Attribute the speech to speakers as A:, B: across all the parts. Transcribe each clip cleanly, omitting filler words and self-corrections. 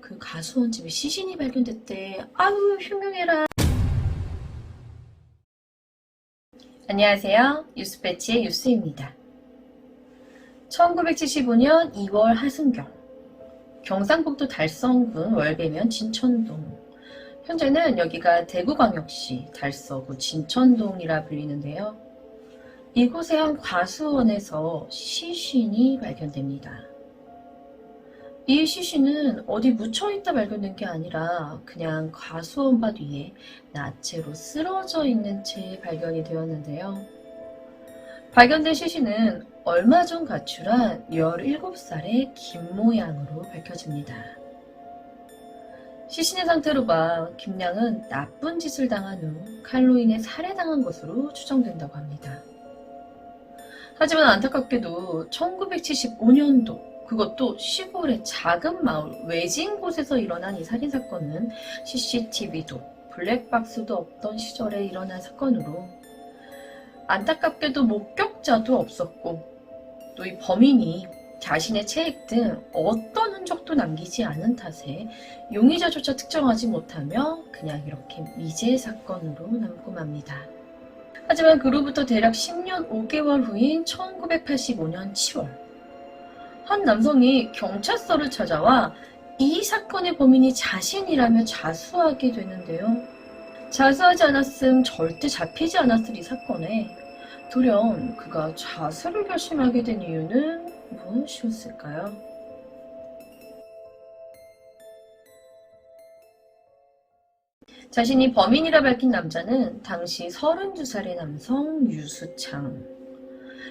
A: 그 가수원 집에 시신이 발견됐대. 아유, 흉흉해라. 안녕하세요. 뉴스배치의 뉴스입니다. 1975년 2월 하승경, 경상북도 달성군 월배면 진천동. 현재는 여기가 대구광역시 달서구 진천동이라 불리는데요. 이곳의 한 과수원에서 시신이 발견됩니다. 이 시신은 어디 묻혀있다 발견된 게 아니라 그냥 과수원 밭 위에 나체로 쓰러져 있는 채 발견이 되었는데요. 발견된 시신은 얼마 전 가출한 17살의 김모양으로 밝혀집니다. 시신의 상태로 봐 김양은 나쁜 짓을 당한 후 칼로 인해 살해당한 것으로 추정된다고 합니다. 하지만 안타깝게도 1975년도 그것도 시골의 작은 마을 외진 곳에서 일어난 이 살인사건은 CCTV도 블랙박스도 없던 시절에 일어난 사건으로 안타깝게도 목격자도 없었고 또 이 범인이 자신의 체액 등 어떤 흔적도 남기지 않은 탓에 용의자조차 특정하지 못하며 그냥 이렇게 미제 사건으로 남고 맙니다. 하지만 그로부터 대략 10년 5개월 후인 1985년 7월 한 남성이 경찰서를 찾아와 이 사건의 범인이 자신이라며 자수하게 되는데요. 자수하지 않았음 절대 잡히지 않았을 이 사건에 돌연 그가 자수를 결심하게 된 이유는 무엇이었을까요? 자신이 범인이라 밝힌 남자는 당시 32살의 남성 유수창.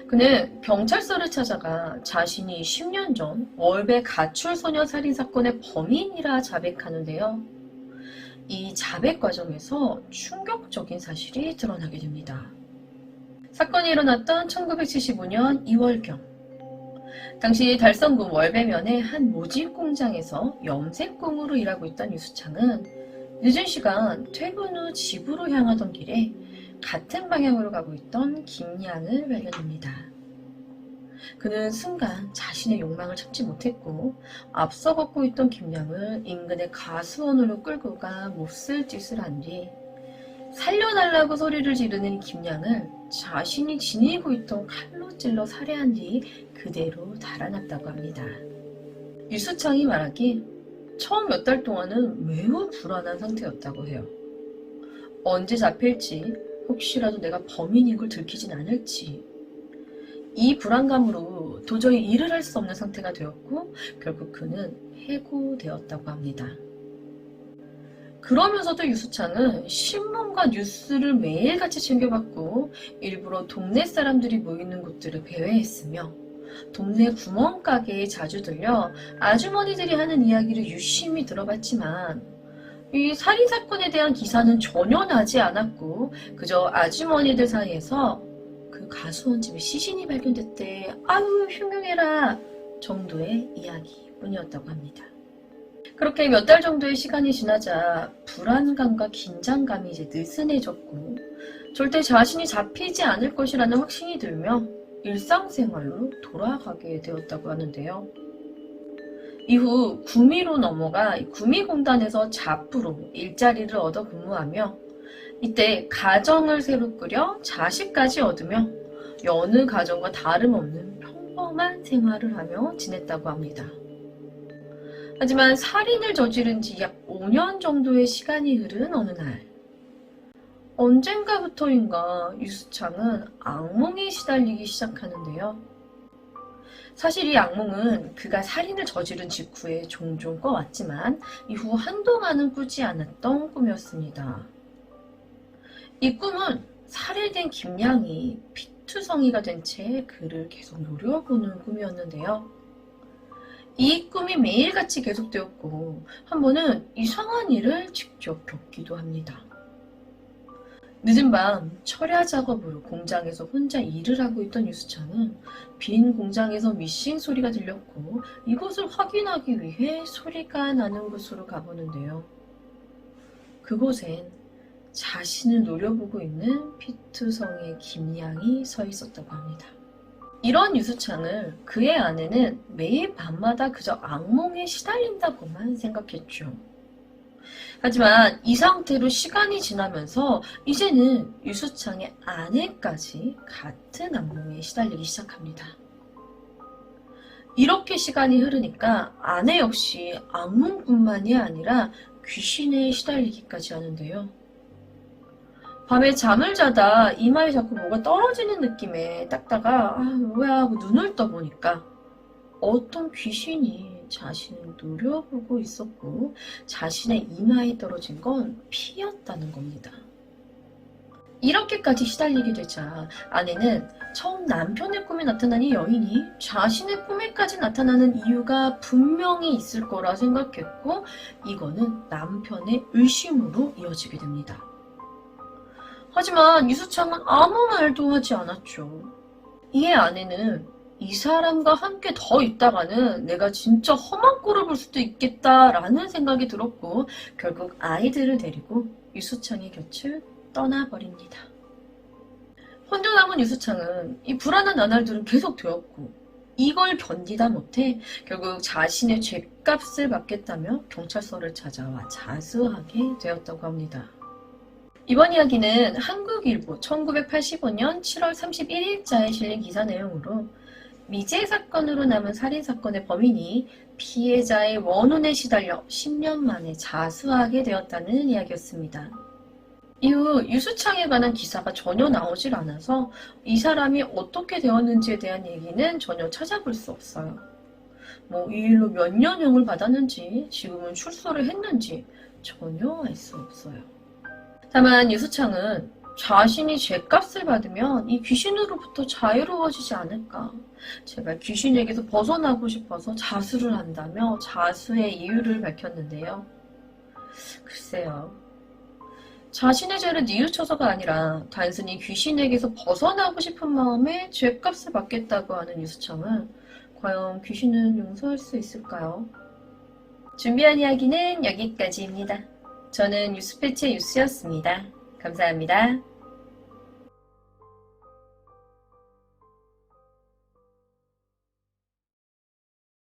A: 그는 경찰서를 찾아가 자신이 10년 전 월배 가출소녀 살인사건의 범인이라 자백하는데요. 이 자백 과정에서 충격적인 사실이 드러나게 됩니다. 사건이 일어났던 1975년 2월경 당시 달성군 월배면의 한 모집 공장에서 염색공으로 일하고 있던 유수창은 늦은 시간 퇴근 후 집으로 향하던 길에 같은 방향으로 가고 있던 김양을 발견합니다. 그는 순간 자신의 욕망을 참지 못했고 앞서 걷고 있던 김양을 인근의 가수원으로 끌고 가 몹쓸 짓을 한 뒤 살려달라고 소리를 지르는 김양을 자신이 지니고 있던 칼로 찔러 살해한 뒤 그대로 달아났다고 합니다. 유수창이 말하기 처음 몇 달 동안은 매우 불안한 상태였다고 해요. 언제 잡힐지 혹시라도 내가 범인인 걸 들키진 않을지 이 불안감으로 도저히 일을 할 수 없는 상태가 되었고 결국 그는 해고되었다고 합니다. 그러면서도 유수창은 신문과 뉴스를 매일같이 챙겨봤고 일부러 동네 사람들이 모이는 곳들을 배회했으며 동네 구멍가게에 자주 들려 아주머니들이 하는 이야기를 유심히 들어봤지만 이 살인사건에 대한 기사는 전혀 나지 않았고 그저 아주머니들 사이에서 그 가수원 집에 시신이 발견됐대. 아유, 흉흉해라 정도의 이야기뿐이었다고 합니다. 그렇게 몇 달 정도의 시간이 지나자 불안감과 긴장감이 이제 느슨해졌고 절대 자신이 잡히지 않을 것이라는 확신이 들며 일상생활로 돌아가게 되었다고 하는데요. 이후 구미로 넘어가 구미공단에서 잡부로 일자리를 얻어 근무하며 이때 가정을 새로 꾸려 자식까지 얻으며 여느 가정과 다름없는 평범한 생활을 하며 지냈다고 합니다. 하지만 살인을 저지른 지 약 5년 정도의 시간이 흐른 어느 날 언젠가부터인가 유수창은 악몽에 시달리기 시작하는데요. 사실 이 악몽은 그가 살인을 저지른 직후에 종종 꿔왔지만 이후 한동안은 꾸지 않았던 꿈이었습니다. 이 꿈은 살해된 김양이 피투성이가 된 채 그를 계속 노려보는 꿈이었는데요. 이 꿈이 매일같이 계속되었고 한 번은 이상한 일을 직접 겪기도 합니다. 늦은 밤 철야 작업으로 공장에서 혼자 일을 하고 있던 유수창은 빈 공장에서 미싱 소리가 들렸고 이것을 확인하기 위해 소리가 나는 곳으로 가보는데요. 그곳엔 자신을 노려보고 있는 피투성이의 김양이 서 있었다고 합니다. 이런 유수창을 그의 아내는 매일 밤마다 그저 악몽에 시달린다고만 생각했죠. 하지만 이 상태로 시간이 지나면서 이제는 유수창의 아내까지 같은 악몽에 시달리기 시작합니다. 이렇게 시간이 흐르니까 아내 역시 악몽뿐만이 아니라 귀신에 시달리기까지 하는데요. 밤에 잠을 자다 이마에 자꾸 뭐가 떨어지는 느낌에 닦다가 뭐야 하고 눈을 떠보니까 어떤 귀신이 자신을 노려보고 있었고 자신의 이마에 떨어진 건 피였다는 겁니다. 이렇게까지 시달리게 되자 아내는 처음 남편의 꿈에 나타난 이 여인이 자신의 꿈에까지 나타나는 이유가 분명히 있을 거라 생각했고 이거는 남편의 의심으로 이어지게 됩니다. 하지만 유수창은 아무 말도 하지 않았죠. 이에 아내는 이 사람과 함께 더 있다가는 내가 진짜 험한 꼴을 볼 수도 있겠다라는 생각이 들었고 결국 아이들을 데리고 유수창의 곁을 떠나버립니다. 혼자 남은 유수창은 이 불안한 나날들은 계속 되었고 이걸 견디다 못해 결국 자신의 죗값을 받겠다며 경찰서를 찾아와 자수하게 되었다고 합니다. 이번 이야기는 한국일보 1985년 7월 31일자에 실린 기사 내용으로 미제 사건으로 남은 살인사건의 범인이 피해자의 원혼에 시달려 10년 만에 자수하게 되었다는 이야기였습니다. 이후 유수창에 관한 기사가 전혀 나오질 않아서 이 사람이 어떻게 되었는지에 대한 얘기는 전혀 찾아볼 수 없어요. 이 일로 몇 년형을 받았는지 지금은 출소를 했는지 전혀 알 수 없어요. 다만 유수창은 자신이 죗값을 받으면 이 귀신으로부터 자유로워지지 않을까. 제발 귀신에게서 벗어나고 싶어서 자수를 한다며 자수의 이유를 밝혔는데요. 글쎄요. 자신의 죄를 뉘우쳐서가 아니라 단순히 귀신에게서 벗어나고 싶은 마음에 죗값을 받겠다고 하는 유수창은 과연 귀신은 용서할 수 있을까요? 준비한 이야기는 여기까지입니다. 저는 뉴스패치의 유스였습니다. 감사합니다.